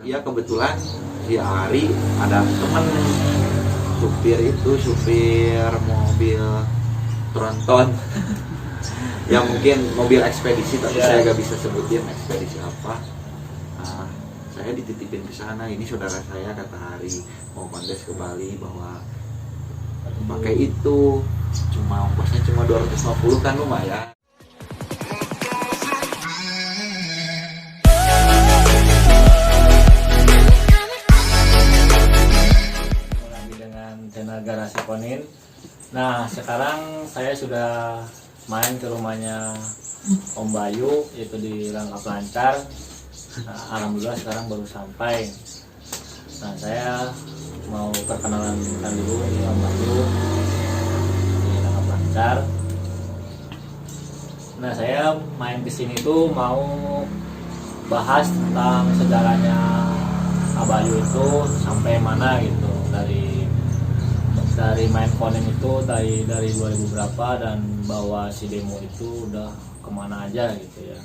Iya kebetulan si Ari ada temen supir mobil tronton ya mungkin mobil ekspedisi tapi saya gak bisa sebutin ekspedisi apa. Nah, saya dititipin ke sana. Ini saudara saya kata Ari mau kontes ke Bali bahwa pakai itu cuma ongkosnya cuma 250 kan lumayan. Tenaga Garasi Konin. Nah, sekarang saya sudah main ke rumahnya Om Bayu, yaitu di Rangkap Lancar. Nah, alhamdulillah sekarang baru sampai. Nah, saya mau perkenalan dulu ini Om Bayu di Rangkap Lancar. Nah, saya main ke sini tuh mau bahas tentang sejarahnya Abayu itu sampai mana gitu, dari main konin itu dari 2000 berapa dan bawa si demo itu udah kemana aja gitu ya.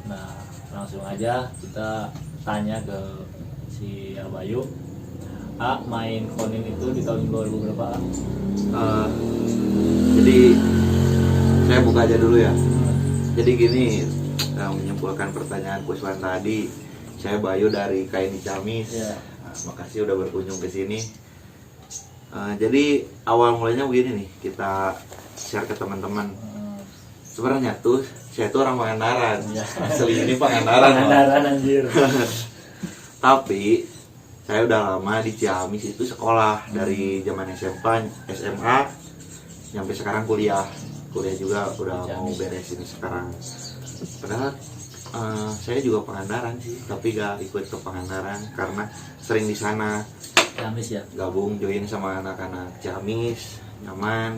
Nah, langsung aja kita tanya ke si Abayu. Main konin itu di tahun 2000 berapa? Jadi saya buka aja dulu ya. Jadi gini, menyimpulkan pertanyaan Kuswan tadi, saya Bayu dari KNI Ciamis. Nah, makasih udah berkunjung ke sini. Jadi awal mulanya begini nih, kita share ke teman-teman. Sebenarnya tuh saya tuh orang Pangandaran, asli ini Pangandaran anjir. Tapi saya udah lama di Ciamis itu sekolah dari zaman SMA sampai sekarang kuliah juga udah mau beres ini sekarang. Padahal saya juga Pangandaran sih, tapi gak ikut ke Pangandaran karena sering di sana. Ciamis ya, gabung join sama anak-anak Ciamis nyaman.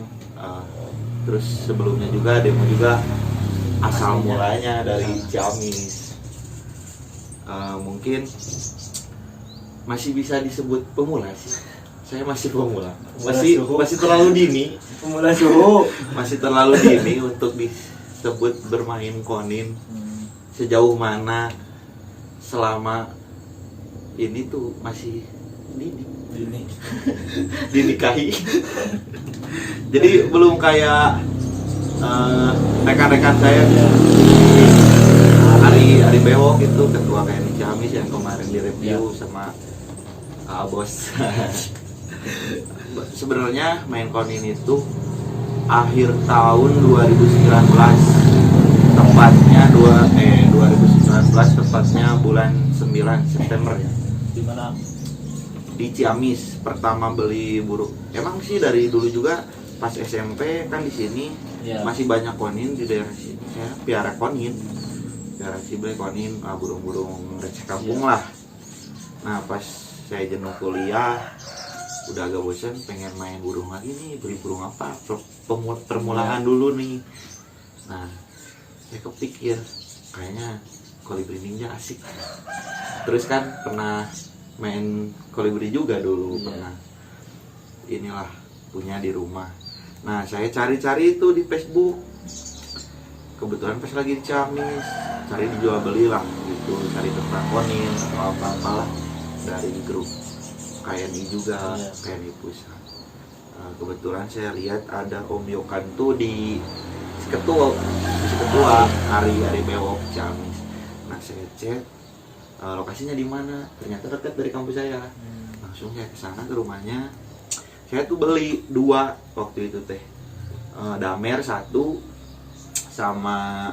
Terus sebelumnya juga demo juga asal mulanya dari Ciamis. Mungkin masih bisa disebut pemula sih. Saya masih pemula. Masih terlalu dini. Pemula suhu. Masih terlalu dini untuk disebut bermain konin. Sejauh mana selama ini tuh masih dinikahi. Jadi belum kayak rekan-rekan saya Ari Bewok itu ketua KNI Ciamis yang kemarin direview sama bos. Sebenarnya main konin itu akhir tahun 2019 tepatnya 2019 tepatnya bulan 9 September ya. Di mana? Di Ciamis pertama beli burung. Emang sih dari dulu juga pas SMP kan di sini masih banyak konin di daerah sini. Saya piara konin, piara beli konin, burung-burung receh kampung lah. Nah pas saya jenuh kuliah, udah agak bosan, pengen main burung lagi nih. Beli burung apa? Permulaan dulu nih. Nah saya kepikir kayaknya kolibri ninja asik. Terus kan pernah main kolibri juga dulu, pernah inilah punya di rumah. Nah saya cari-cari itu di Facebook, kebetulan pas lagi di Ciamis, cari dijual beli lah gitu, cari tentang konin atau apa-apalah dari grup KNI juga, KNI Pusat. Kebetulan saya lihat ada Om Yokan tuh di Ketua Ari Bewok Ciamis. Nah saya cek lokasinya di mana, ternyata dekat dari kampus saya. Langsung saya ke sana ke rumahnya. Saya tuh beli 2 waktu itu teh. Damer 1 sama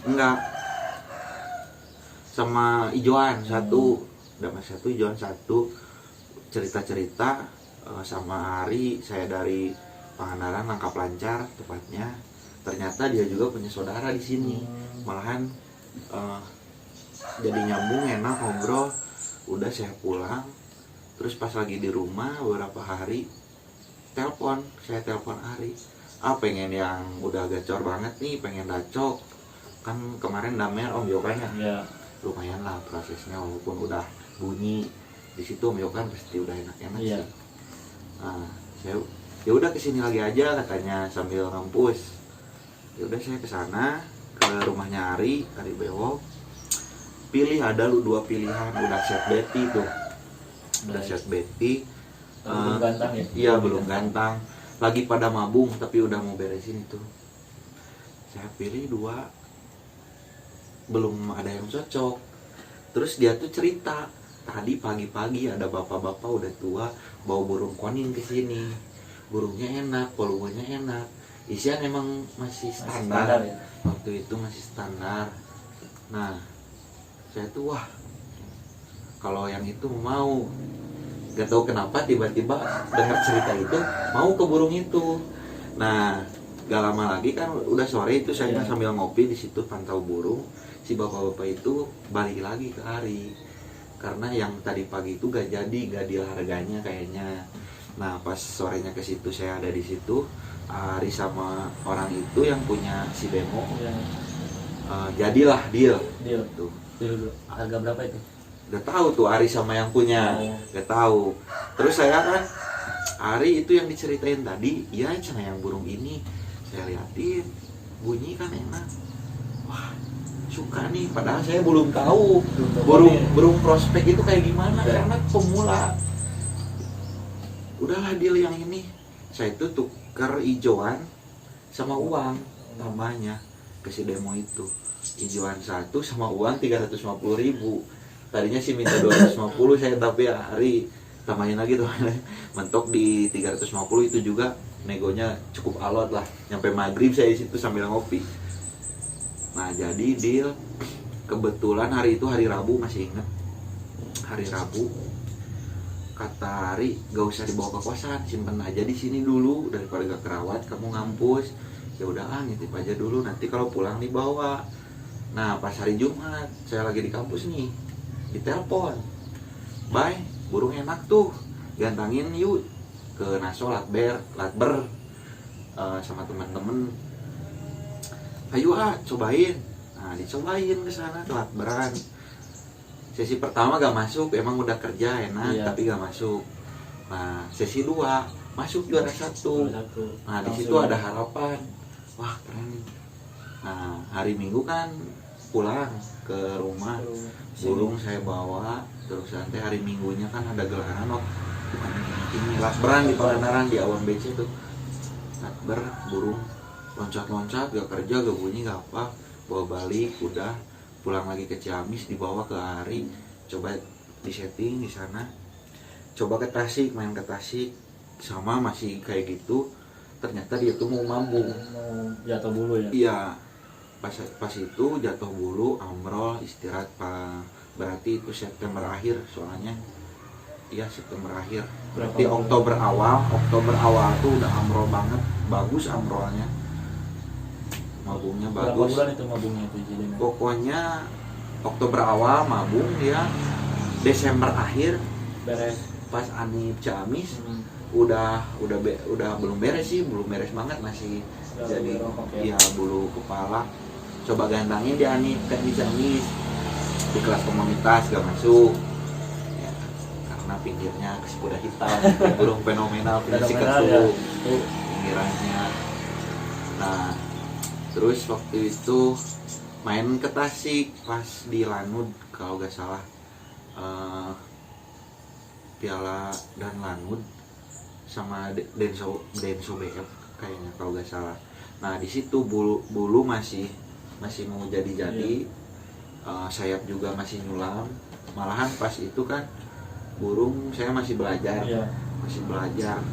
enggak. Sama ijoan 1. Damer 1, ijoan 1. Cerita-cerita sama Ari, saya dari Pangandaran Rangkap Lancar tepatnya. Ternyata dia juga punya saudara di sini. Malahan jadi nyambung, enak ngobrol. Udah saya pulang, terus pas lagi di rumah beberapa hari saya telepon Ari. Pengen yang udah gacor banget nih, pengen dacok. Kan kemarin Damer Om Yokan ya. Lumayan lah prosesnya, walaupun udah bunyi di situ Om Yokan pasti udah enak-enak sih. Nah saya ya udah kesini lagi aja katanya sambil ngampus. Ya udah saya kesana ke rumahnya Ari Bewok. pilih, ada lu 2 pilihan, udah set beti tuh, udah set beti. Belum gantang ya? Iya belum gantang, lagi pada mabung tapi udah mau beresin itu. Saya pilih 2, belum ada yang cocok. Terus dia tuh cerita, tadi pagi-pagi ada bapak-bapak udah tua bawa burung konin ke sini. Burungnya enak, volumenya enak, isian emang masih standar ya? Waktu itu masih standar. Nah saya tuh wah, kalau yang itu mau. Gak tahu kenapa tiba-tiba dengar cerita itu mau ke burung itu. Nah gak lama lagi kan udah sore itu saya sambil ngopi di situ pantau burung. Si bapak-bapak itu balik lagi ke Ari karena yang tadi pagi itu gak jadi, gak deal harganya kayaknya. Nah pas sorenya ke situ saya ada di situ, Ari sama orang itu yang punya si demo jadilah deal. Tuh. Deal harga berapa itu? Gak tahu tuh Ari sama yang punya, gak tahu. Terus saya kan Ari itu yang diceritain tadi, iya cina yang burung ini saya liatin bunyi kan enak, wah suka nih. Padahal saya belum tahu burung prospek itu kayak gimana karena pemula. Udahlah deal yang ini, saya itu tuker hijauan sama uang tambahnya ke si demo itu. Hijauan 1 sama uang 350.000. Tadinya sih minta 250 saya, tapi Ari tambahin lagi tuh mentok di 350. Itu juga negonya cukup alot lah, nyampe maghrib saya di situ sambil ngopi. Nah jadi deal, kebetulan hari itu hari Rabu, masih inget hari Rabu. Kata Ari gak usah dibawa ke kosan, simpen aja di sini dulu daripada gak kerawat kamu ngampus. Ya udah nitip aja dulu, nanti kalau pulang dibawa. Nah pas hari Jumat saya lagi di kampus nih, ditelepon, "Bay, burung enak tuh, gantangin yuk ke Naso Latber sama teman-teman. Ayo cobain." Nah dicobain ke sana ke Latberan. Sesi pertama gak masuk, emang udah kerja enak tapi gak masuk. Nah sesi 2 masuk juara 1. Nah di situ ada harapan, wah keren. Nah hari Minggu kan pulang ke rumah, burung saya bawa. Terus nanti hari Minggunya kan ada gelaran ini Latberan di Pangandaran di Awan BC tuh. Latber, burung loncat-loncat, gak kerja, gak bunyi, gak apa. Bawa balik, udah pulang lagi ke Ciamis, dibawa ke Ari, coba disetting di sana. Coba ke Tasik, main ke Tasik, sama masih kayak gitu. Ternyata dia tuh mau mambung, jatuh bulu ya? Iya, pas itu jatuh bulu, amrol, istirahat berarti itu September akhir soalnya. Iya September akhir. Berarti Oktober awal tuh udah amrol banget, bagus amrolnya. Mabungnya bagus. Berapa bulan itu mabungnya itu jadi? Pokoknya Oktober awal mabung dia, Desember akhir beres. Pas Ani Ciamis udah belum beres sih, belum beres banget masih jadi ya bulu kepala. Coba gantangin di Ani Ciamis di kelas komunitas gak masuk ya, karena pinggirnya kuda hitam, burung fenomenal punya sikat suhu pinggirannya. Nah terus waktu itu main ke Tasik pas di Lanud kalau gak salah, Piala dan Lanud sama Denso BF kayaknya kalau gak salah. Nah di situ bulu masih mau jadi sayap juga masih nyulam. Malahan pas itu kan burung saya masih belajar,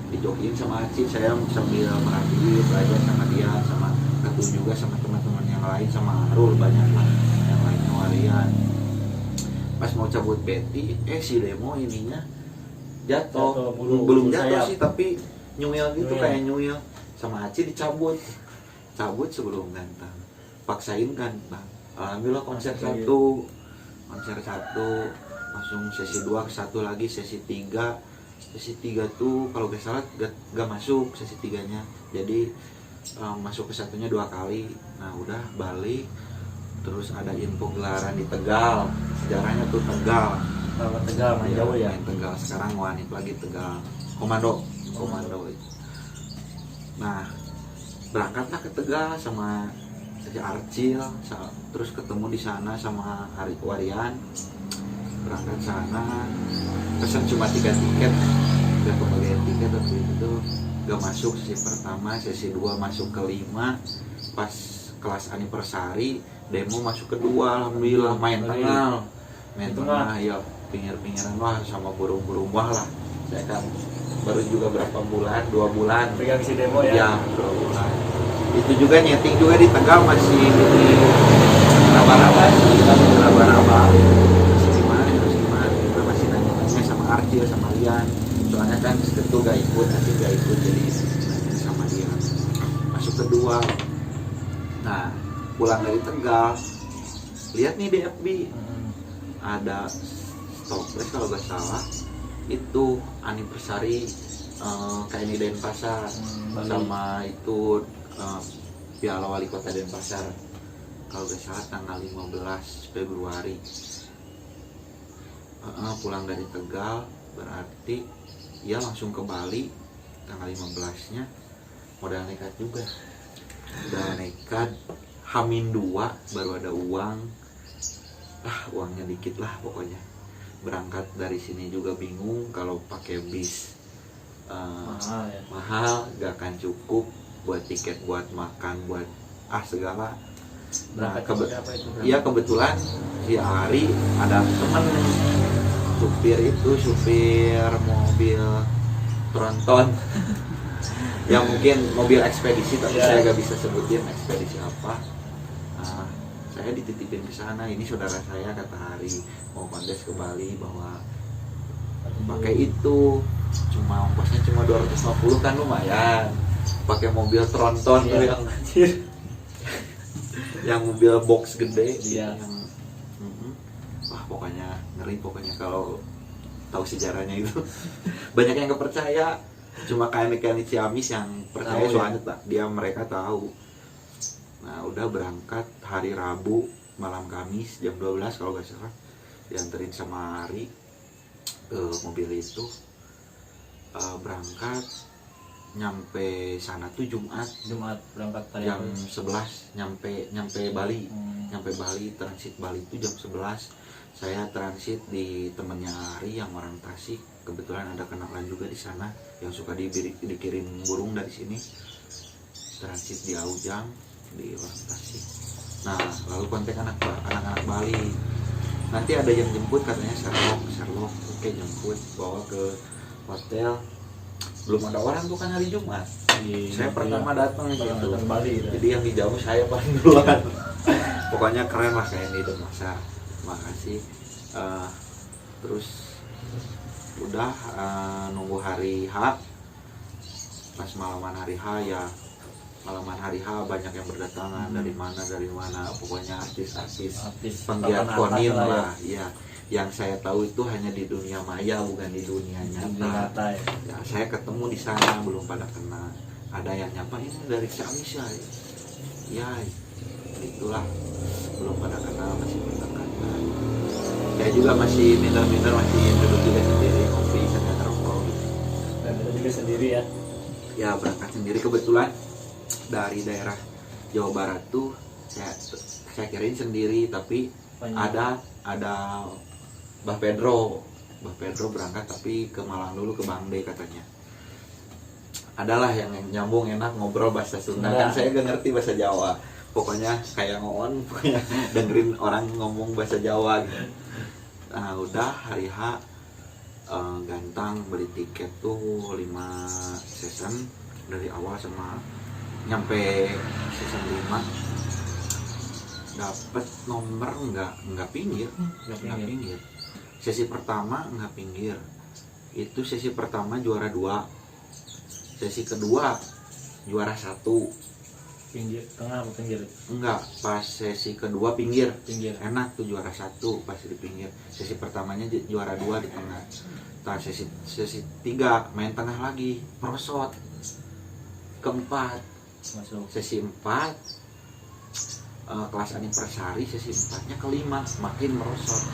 dijokiin sama Acik, saya sambil merhatiin belajar sama dia, sama Ketu juga, sama teman-teman yang lain, sama Arul, banyak lah yang lainnya walian. Pas mau cabut beti, si demo ininya jatuh belum jatuh sih tapi nyuil gitu, kayak nyuil. Sama Acik dicabut sebelum gantang, paksain gantang. Alhamdulillah konser 1 langsung sesi 2 ke 1 lagi, sesi 3 tuh kalau gak salah gak masuk sesi 3-nya, jadi masuk ke 1-nya 2 kali. Nah udah balik, terus ada info gelaran di Tegal, sejarahnya tuh Tegal main jauh ya, main Tegal. Sekarang wanit lagi Tegal komando. Nah berangkatlah ke Tegal sama Arcil, terus ketemu di sana sama Hari Warian, berangkat sana, pesan cuma 3 tiket, udah pembagian tiket waktu itu gak masuk sesi pertama, sesi 2 masuk ke 5, pas kelas anniversary demo masuk kedua, alhamdulillah main tengah ya, pinggir-pinggiran wah sama burung-burung wah lah. Saya kan baru juga berapa bulan, 2 bulan pegang si demo ya. Ya 2 bulan itu juga nyeting juga di Tegal masih di raba-raba masih gimana kita masih nanya-nanya sama Arcil sama Lian, soalnya kan itu gak ikut jadi nanya sama dia. Masuk kedua, nah pulang dari Tegal lihat nih di FB ada toples kalau gak salah itu anniversary kayak di Denpasar sama itu Piala Wali Kota Denpasar kalau gak salah tanggal 15 Februari. Pulang dari Tegal berarti ya langsung ke Bali tanggal 15 nya modal nekat juga, udah nekat Hamin 2 baru ada uang, uangnya dikit lah pokoknya. Berangkat dari sini juga bingung kalau pakai bis mahal gak akan cukup buat tiket, buat makan, buat segala. Iya kebetulan si Ari ada temen supir mobil tronton yang mungkin mobil ekspedisi tapi saya gak bisa sebutin ekspedisi apa. Saya dititipin ke sana, ini saudara saya kata Hari mau kontes ke Bali bawa pakai itu, cuma ongkosnya cuma 250 kan lumayan, pakai mobil tronton tuh yang mobil box gede yang wah pokoknya ngeri pokoknya kalau tahu sejarahnya itu. Banyak yang gak percaya, cuma kayak mekanik Ciamis yang percaya soalnya mereka tahu. Nah udah berangkat hari Rabu malam Kamis jam 12 kalau gak salah, dianterin sama Ari ke mobil itu. Berangkat nyampe sana tuh Jumat berangkat jam 11 nyampe Bali. Nyampe Bali, transit Bali itu jam 11. Saya transit di temennya Ari yang orang Tasik, kebetulan ada kenalan juga di sana yang suka dikirim burung dari sini. Transit di Aujang di orang Tasik. Nah lalu kontak anak-anak Bali, nanti ada yang jemput katanya Sherlock oke jemput bawa ke hotel. Belum ada orang tuh kan hari Jumat. Saya pertama datang gitu. Bali, jadi yang di jauh saya paling duluan. Pokoknya keren lah kayak di Denpasar. Makasih. Terus udah nunggu hari H. Pas malaman hari H ya, malaman hari H banyak yang berdatangan dari mana pokoknya artis penggiat konim lah ya. Yang saya tahu itu hanya di dunia maya bukan di dunia nyata. Ya, saya ketemu di sana belum pada kenal. Ada yang nyapa ini dari Ciamis ya itulah belum pada kenal, masih berdekatan. Saya juga masih minder masih duduk juga sendiri ngopi sambil ngerokok gitu. Dan itu juga sendiri ya? Ya berangkat sendiri, kebetulan dari daerah Jawa Barat tuh saya kirain sendiri tapi ada Mbah Pedro berangkat tapi ke Malang dulu ke Bangde katanya. Adalah yang nyambung enak ngobrol bahasa Sunda kan saya gak ngerti bahasa Jawa. Pokoknya kayak pokoknya dengerin orang ngomong bahasa Jawa gitu. Nah udah hari H gantang beli tiket tuh 5 season dari awal sama nyampe season 5 dapet nomor nggak pinggir. Sesi pertama nggak pinggir, itu sesi pertama juara 2, sesi kedua juara 1. Pinggir tengah atau pinggir? Enggak, pas sesi kedua pinggir. Enak tuh juara 1 pas di pinggir. Sesi pertamanya juara 2 di tengah. Nah sesi 3 main tengah lagi, merosot. Keempat masuk sesi 4 kelas anniversary sesi 4-nya kelima makin merosot.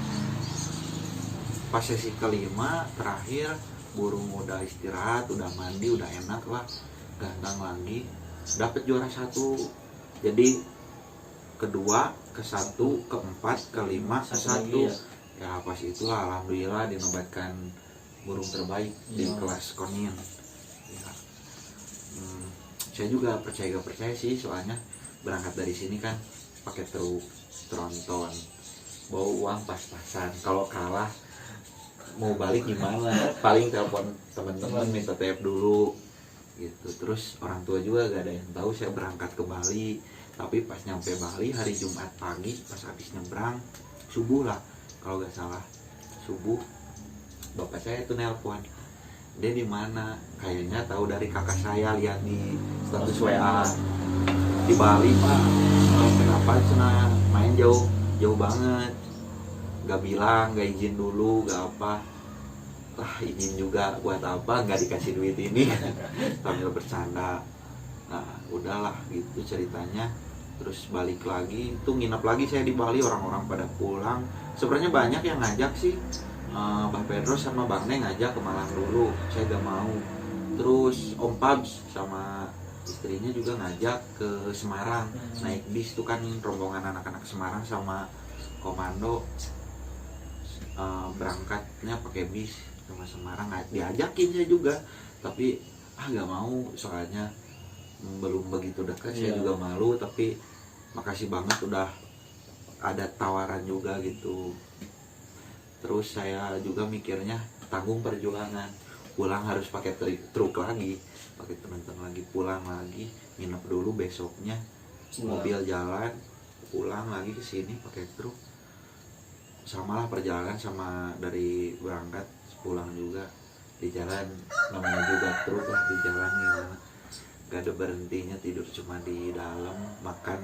Pas sesi kelima terakhir burung udah istirahat, udah mandi, udah enak lah, gantang lagi, dapet juara 1. Jadi kedua, ke-1, ke-4, ke-5, ke-1 ya pas itulah alhamdulillah dinobatkan burung terbaik di kelas konin ya. Saya juga percaya gak percaya sih, soalnya berangkat dari sini kan pakai truk tronton, bawa uang pas-pasan, kalau kalah mau balik gimana, paling telepon teman-teman minta TF dulu gitu. Terus orang tua juga gak ada yang tahu saya berangkat ke Bali, tapi pas nyampe Bali hari Jumat pagi pas habis nyebrang subuh lah kalau gak salah, subuh bapak saya itu nelpon, dia di mana, kayaknya tahu dari kakak saya, lihat di status WA di Bali pak. Kenapa cina main jauh banget, gak bilang, gak izin dulu, gak apa lah, izin juga buat apa, gak dikasih duit ini sambil bercanda. Nah udahlah gitu ceritanya. Terus balik lagi, itu nginep lagi saya di Bali, orang-orang pada pulang. Sebenarnya banyak yang ngajak sih, Bang Pedro sama Bang Neng ngajak ke Malang dulu, saya gak mau. Terus Om Pabs sama istrinya juga ngajak ke Semarang, naik bis tuh kan, rombongan anak-anak Semarang sama komando, berangkatnya pakai bis sama Semarang, diajakin saya juga, tapi gak mau, soalnya belum begitu dekat, saya juga malu. Tapi makasih banget udah ada tawaran juga gitu. Terus saya juga mikirnya tanggung perjuangan, pulang harus pakai truk lagi, pakai teman-teman lagi, pulang lagi, nginep dulu, besoknya mobil jalan, pulang lagi ke sini pakai truk. Samalah perjalanan sama dari berangkat pulang juga, di jalan namanya juga truk lah, di jalan gimana, gak ada berhentinya, tidur cuma di dalam, makan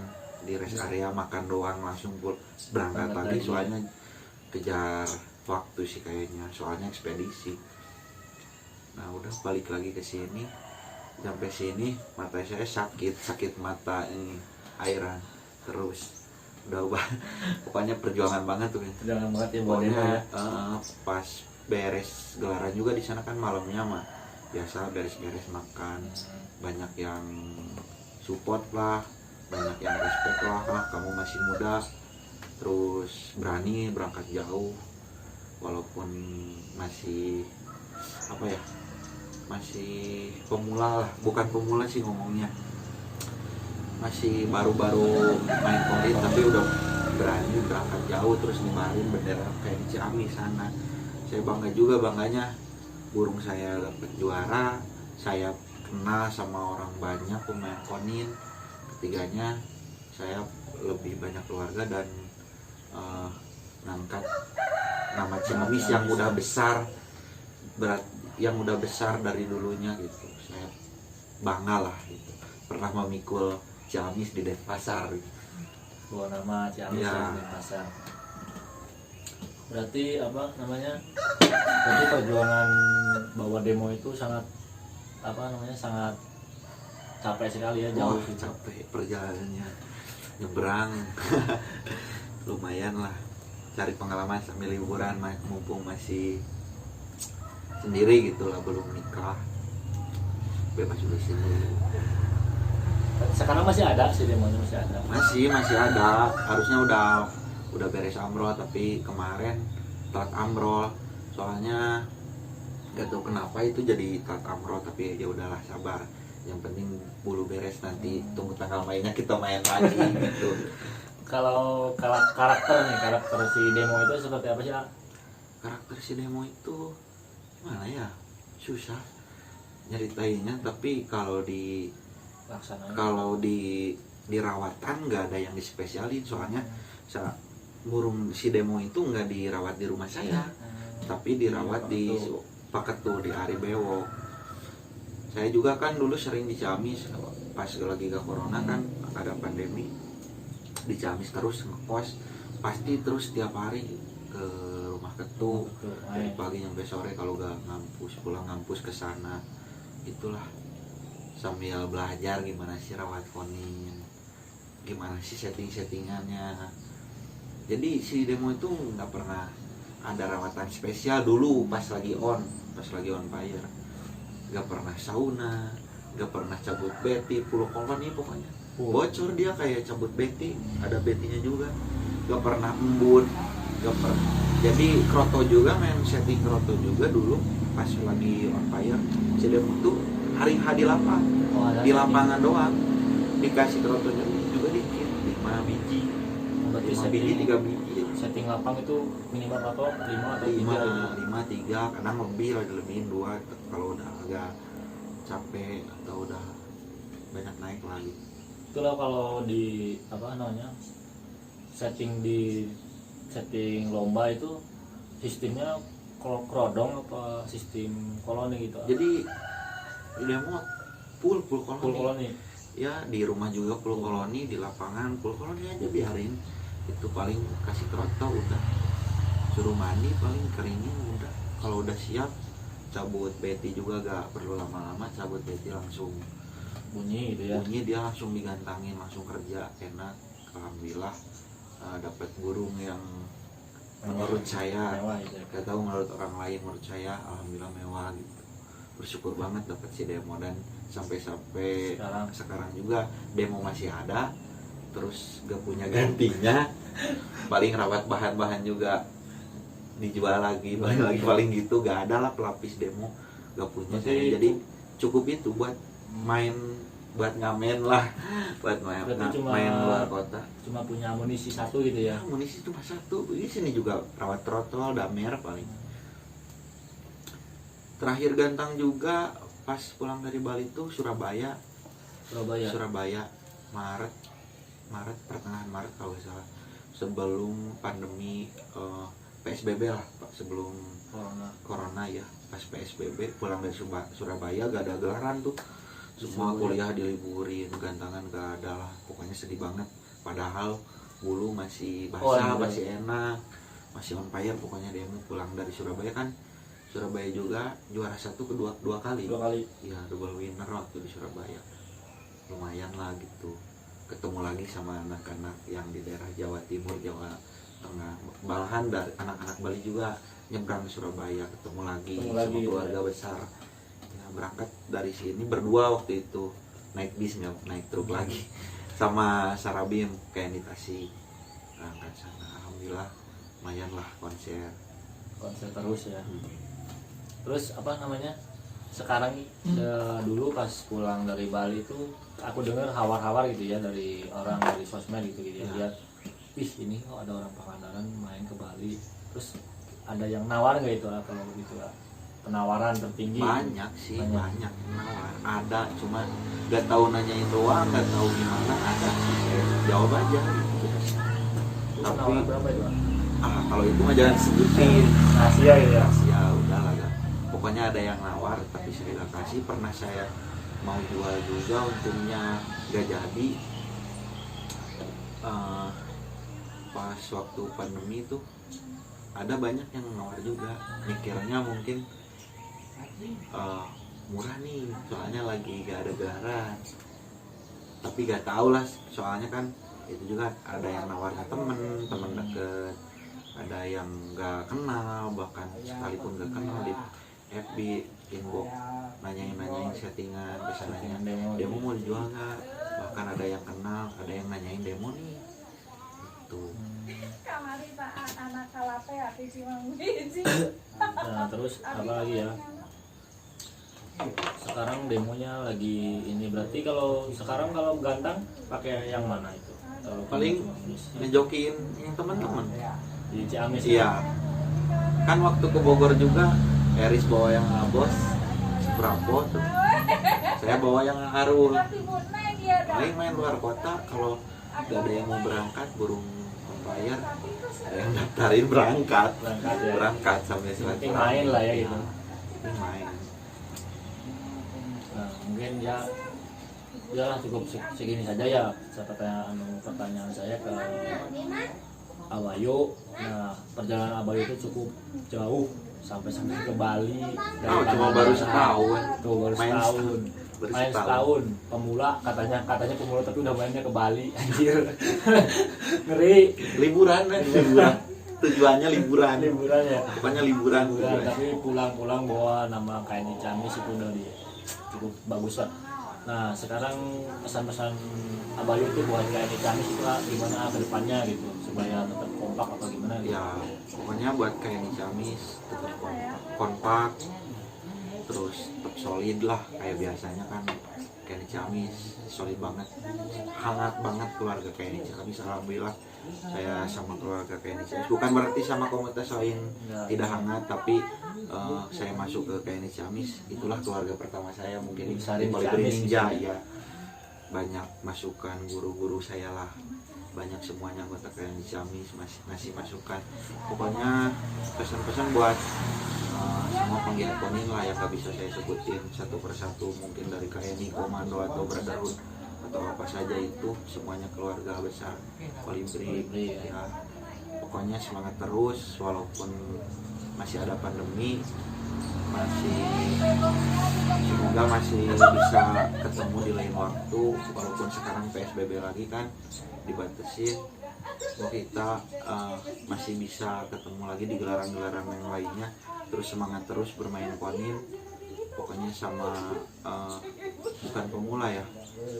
di rest area, makan doang, langsung berangkat lagi, soalnya kejar waktu sih kayaknya, soalnya ekspedisi. Nah udah balik lagi ke sini, sampai sini mata saya sakit mata ini, airan terus, udah pokoknya perjuangan banget tuh kan. Perjuangan banget ya pokoknya pas beres gelaran juga di sana kan malamnya mah biasa beres-beres makan, banyak yang support lah, banyak yang respect lah, karena kamu masih muda, terus berani berangkat jauh, walaupun masih apa ya, masih pemula lah, bukan pemula sih ngomongnya, masih baru-baru main kolit, tapi udah berani berangkat jauh, terus ngibarin bendera kayak di Ciamis sana. Saya bangga juga, bangganya burung saya dapat juara, saya kenal sama orang banyak pemain konin. Ketiganya saya lebih banyak keluarga dan ngangkat nama Ciamis yang udah besar, yang udah besar dari dulunya gitu. Saya bangga lah gitu, pernah memikul Ciamis di Denpasar gitu. Bawa nama Ciamis di Denpasar. Berarti apa namanya? Berarti perjuangan bawa demo itu sangat apa namanya? Sangat capek sekali ya, jauh. Capek perjalanannya, nyebrang. Lumayan lah, cari pengalaman sambil liburan, mumpung masih sendiri gitu lah, belum nikah, bebas dulu sini. Sekarang masih ada sih demonya, masih ada, harusnya udah beres amrol, tapi kemarin telat amrol, soalnya gak tahu kenapa itu jadi telat amrol, tapi ya udahlah, sabar, yang penting bulu beres, nanti tunggu tanggal mainnya kita main lagi gitu. Kalau karakter si demo itu seperti apa sih? Karakter si demo itu gimana ya, susah nyeritainnya, tapi kalau di rawatan nggak ada yang dispesialin, soalnya burung si demo itu nggak dirawat di rumah saya, tapi dirawat di Paketu, di Aribewo. Saya juga kan dulu sering di Ciamis, pas lagi gak corona kan, ada pandemi, di Ciamis terus ngekos, pasti terus tiap hari ke rumah Ketu, dari pagi sampai sore, kalau gak ngampus, pulang ngampus ke sana, itulah, sambil belajar gimana sih rawat konin, gimana sih settingannya. Jadi si demo itu nggak pernah ada rawatan spesial dulu pas lagi on fire, nggak pernah sauna, nggak pernah cabut beti, pulau koloni, pokoknya bocor dia kayak cabut beti, ada betinya juga, gak pernah embun, gak pernah. Jadi kroto juga, main setting kroto juga dulu pas lagi on fire. Si demo tuh hari di lapang, di lapangan doang dikasih krotonya juga dikit, 5 biji, berarti 5 biji, 3 biji. Setting lapang itu minimal atau 5 atau 5, 3, kadang lebihin 2 kalau udah agak capek atau udah banyak naik lagi. Itulah kalau di apa namanya setting lomba itu sistemnya kerodong apa sistem koloni gitu. Jadi demo full koloni. Ya di rumah juga full koloni, di lapangan full koloni aja biarin. Itu paling kasih kroto udah, suruh mandi paling keringin udah. Kalau udah siap cabut beti juga gak perlu lama-lama, cabut beti langsung bunyi gitu ya. Bunyi dia langsung digantangin, langsung kerja, enak. Alhamdulillah dapat burung yang menurut saya mewah, gitu ya. Gak tahu menurut orang lain, menurut saya alhamdulillah mewah gitu. Bersyukur banget dapat si demo, dan sampai sekarang juga demo masih ada, terus gak punya gantinya. Paling rawat bahan-bahan juga dijual lagi paling gitu, gak ada lah pelapis demo, gak punya saya. Jadi cukup itu buat main, buat ngamen lah, buat main luar kota. Cuma punya amunisi 1 gitu ya. Amunisi cuma 1. Di sini juga rawat trotol, damer paling. Terakhir gantang juga pas pulang dari Bali tuh Surabaya. Maret, pertengahan Maret kalau nggak salah, sebelum pandemi PSBB lah, sebelum corona ya. Pas PSBB pulang dari Surabaya gak ada gelaran tuh, semua kuliah diliburin, gantangan gak ada lah, pokoknya sedih banget. Padahal bulu masih basah, masih enak, masih on fire pokoknya. Demo pulang dari Surabaya kan, Surabaya juga juara 1 dua kali ya, double winner waktu di Surabaya. Lumayan lah gitu, ketemu lagi sama anak-anak yang di daerah Jawa Timur, Jawa Tengah, malahan dari anak-anak Bali juga nyebrang Surabaya, ketemu lagi sama keluarga besar ya. Berangkat dari sini berdua waktu itu, naik bis, naik truk lagi sama Sarabim kayak di Tasik, berangkat sana. Alhamdulillah lumayan lah konser terus ya. Terus apa namanya sekarang dulu pas pulang dari Bali itu aku dengar hawar-hawar gitu ya dari orang dari sosmed gitu ya, lihat ini kok ada orang Pangandaran main ke Bali, terus ada yang nawar nggak itu kalau gitu lah, penawaran tertinggi? Banyak sih, banyak nawar, ada, cuma nggak tahu nanyain doang, nggak tahu gimana, ada sih jawab aja gitu. Tapi berapa itu? Kalau itu mah jangan sebutin rahasia gitu ya. Rahasia udah lah ya. Pokoknya ada yang nawar tapi saya nggak kasih. Pernah saya mau jual juga, untungnya nggak jadi. Pas waktu pandemi itu ada banyak yang nawar juga, mikirnya mungkin murah nih soalnya lagi gak ada gelaran, tapi gak tahu lah soalnya kan itu juga ada yang nawarnya temen deket, ada yang gak kenal, bahkan sekalipun gak kenal di FB inbox nanyain settingan, kesananya demo mau dijual nggak, bahkan ada yang kenal, ada yang nanyain demo nih itu. Nah terus apa lagi ya, sekarang demonya lagi ini, berarti kalau sekarang kalau gantang pakai yang mana itu? Paling ngejokin yang teman-teman di Ciamis. Iya kan, waktu ke Bogor juga Eris bawa yang Abos Prapo tuh, saya bawa yang Arul. Paling main luar kota kalau gak ada yang mau berangkat, burung bayar, ada yang daftarin berangkat sampai silaturahmi. Main lah ya gitu. Main. Nah mungkin ya lah cukup segini saja ya pertanyaan saya ke Abayu. Nah perjalanan Abayu itu cukup jauh sampai ke Bali. Cuma baru setahun. Main setahun. Pemula katanya pemula, tapi udah mainnya ke Bali. Anjir. Ngeri. Liburan. Tujuannya liburan ya. Pokoknya liburan. Tapi pulang bawa nama kain Ciamis itu udah cukup bagus lah. Nah sekarang pesan-pesan Abayu itu buat KNI Ciamis itu gimana ke depannya gitu supaya tetap kompak atau gimana gitu. Ya pokoknya buat KNI Ciamis tetap kompak, terus tetap solid lah kayak biasanya kan. KNI Ciamis solid banget, hangat banget keluarga KNI Ciamis. Alhamdulillah saya sama keluarga KNI Ciamis, bukan berarti sama komunitas lain tidak hangat, tapi saya masuk ke KNI Ciamis, itulah keluarga pertama saya mungkin di Kolibri Ninja ya. Banyak masukan guru-guru saya lah, banyak semuanya anggota KNI Ciamis ngasih masukan. Pokoknya pesan-pesan buat semua penggiat konin lah yang gak bisa saya sebutin satu persatu, mungkin dari KNI, komando atau brotherhood atau apa saja, itu semuanya keluarga besar Kolibri ya. Pokoknya semangat terus walaupun masih ada pandemi, semoga masih bisa ketemu di lain waktu, walaupun sekarang PSBB lagi kan dibatasin. Kita masih bisa ketemu lagi di gelaran-gelaran yang lainnya. Terus semangat terus bermain konin. Pokoknya sama bukan pemula ya,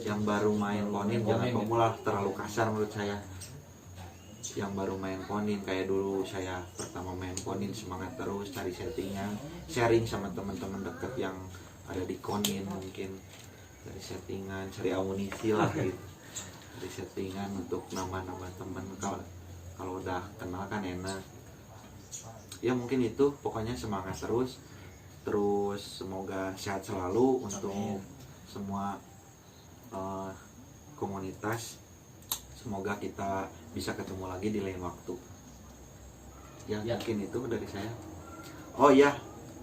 yang baru main konin jangan pemula, terlalu kasar menurut saya. Yang baru main konin kayak dulu saya pertama main konin, semangat terus cari settingan, sharing sama teman-teman dekat yang ada di konin, mungkin dari settingan, cari amunisi lah gitu, dari settingan untuk nambah-nambah teman. Kalau udah kenal kan enak ya. Mungkin itu, pokoknya semangat terus semoga sehat selalu untuk semua komunitas. Semoga kita bisa ketemu lagi di lain waktu ya. Mungkin itu dari saya. Oh ya,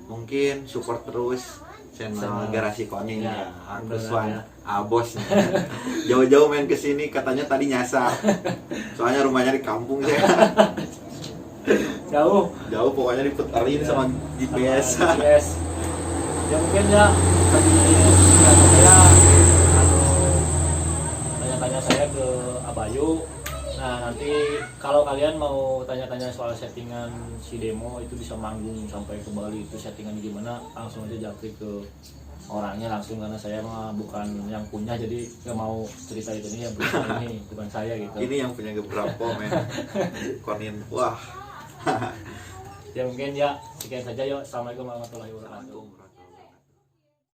mungkin support terus channel Garasi Konin ya, Angkuswan Abos nih. Jauh-jauh main kesini katanya tadi nyasar, soalnya rumahnya di kampung saya. Jauh pokoknya diputerin sama GPS. Ya mungkin ya tadi tanya-tanya saya ke Abayu. Nah nanti kalau kalian mau tanya-tanya soal settingan si demo itu bisa manggung sampai ke Bali, itu settingan gimana, langsung aja japri ke orangnya langsung, karena saya mah bukan yang punya, jadi nggak mau cerita itu nih ya, bukan saya gitu. Ini yang punya beberapa men konin. Wah. Ya mungkin ya sekian saja, yuk. Assalamualaikum warahmatullahi wabarakatuh.